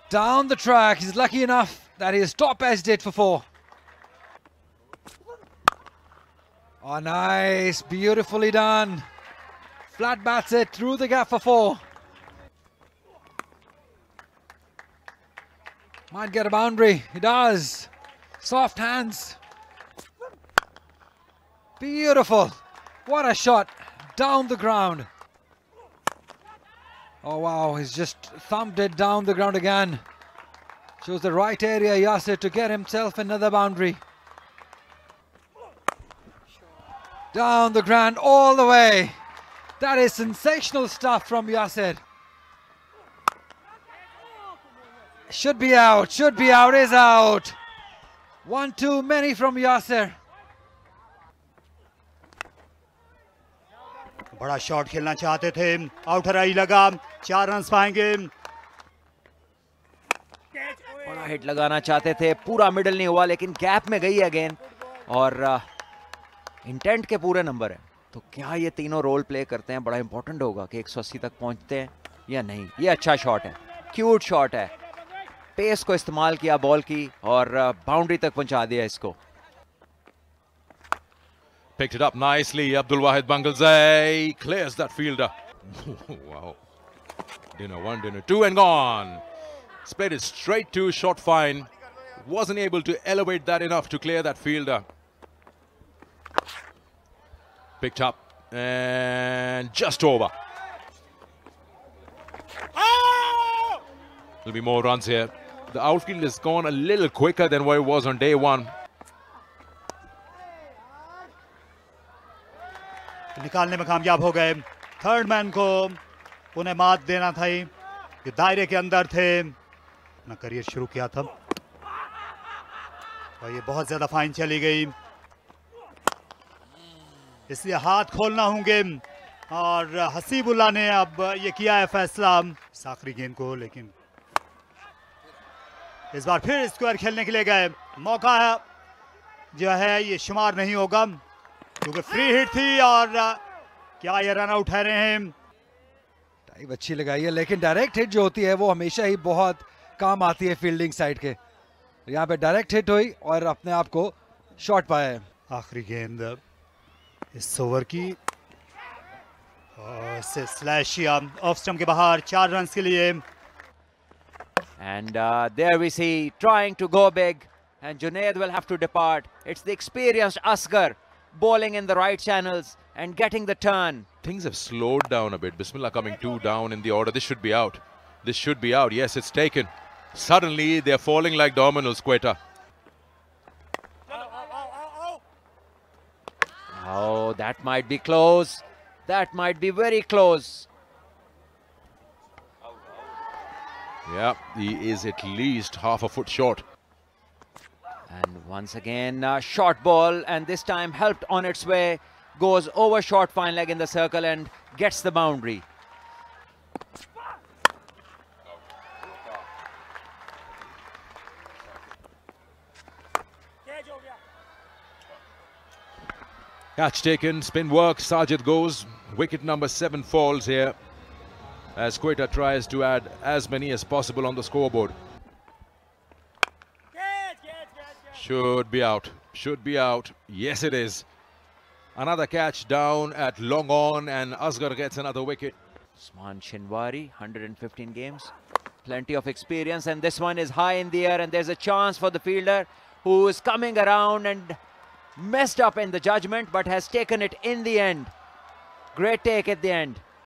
Down the track, he's lucky enough that he has top edged it for 4. Oh, nice, beautifully done. Flat bats it through the gap for 4. Might get a boundary, he does. Soft hands. Beautiful, what a shot, down the ground. Oh wow, he's just thumped it down the ground again. Shows the right area, Yasir, to get himself another boundary. Down the ground, all the way. That is sensational stuff from Yasir. Should be out, is out. 1 too many from Yasir. बड़ा shot खेलना चाहते थे, outer आई लगा, 4 runs पाएंगे। बड़ा hit लगाना चाहते थे, पूरा मिडल नहीं हुआ, लेकिन गैप में गई है गेंद और इंटेंट के पूरे नंबर है। तो क्या ये तीनों रोल प्ले करते हैं, बड़ा इंपॉर्टेंट होगा कि 180 तक पहुंचते हैं या नहीं। ये अच्छा शॉट है, क्यूट शॉट है, पेस को इस्तेमाल किया बॉल की और बाउंड्री तक पहुंचा दिया इसको। Picked it up nicely, Abdul Wahid Bangalzai clears that fielder. Wow. Dinner 1, dinner 2 and gone. Played it straight to short fine. Wasn't able to elevate that enough to clear that fielder. Picked up and just over. There'll be more runs here. The outfield has gone a little quicker than what it was on day 1. निकालने में कामयाब हो गए। Third man को उन्हें मात देना था, ये दायरे के अंदर थे, अपना करियर शुरू किया था और ये बहुत ज्यादा फाइन चली गई, इसलिए हाथ खोलना होंगे। और हसीबुल्लाह ने अब ये किया है फैसला इस आखिरी गेंद को, लेकिन इस बार फिर स्क्वायर खेलने के लिए गए। मौका है जो है ये शुमार नहीं होगा क्योंकि फ्री हिट थी और क्या ये रन आउट ठहरे हैं। टाइप अच्छी लगाई है, लेकिन डायरेक्ट हिट जो होती है वो हमेशा ही बहुत काम आती है फील्डिंग साइड के। यहाँ पे डायरेक्ट हिट हुई और अपने आप को शॉट पाया है। आखिरी गेंद इस ओवर की और इससे स्लैश या ऑफ स्टंप के बाहर 4 रन के लिए। And there we see trying to go big, and Junaid will have to depart. It's the experienced Asghar bowling in the right channels and getting the turn. Things have slowed down a bit. Bismillah coming 2 down in the order. This should be out. This should be out. Yes, it's taken. Suddenly, they're falling like dominoes, Quetta. Oh, that might be close. That might be very close. Yeah, he is at least half a foot short. And once again, short ball, and this time helped on its way. Goes over short fine leg in the circle and gets the boundary. Catch taken, spin work, Sajid goes. Wicket number 7 falls here as Quetta tries to add as many as possible on the scoreboard. Should be out, should be out. Yes, it is. Another catch down at long on, and Asghar gets another wicket. Usman Shinwari, 115 games, plenty of experience, and this one is high in the air, and there's a chance for the fielder who is coming around and messed up in the judgment, but has taken it in the end. Great take at the end.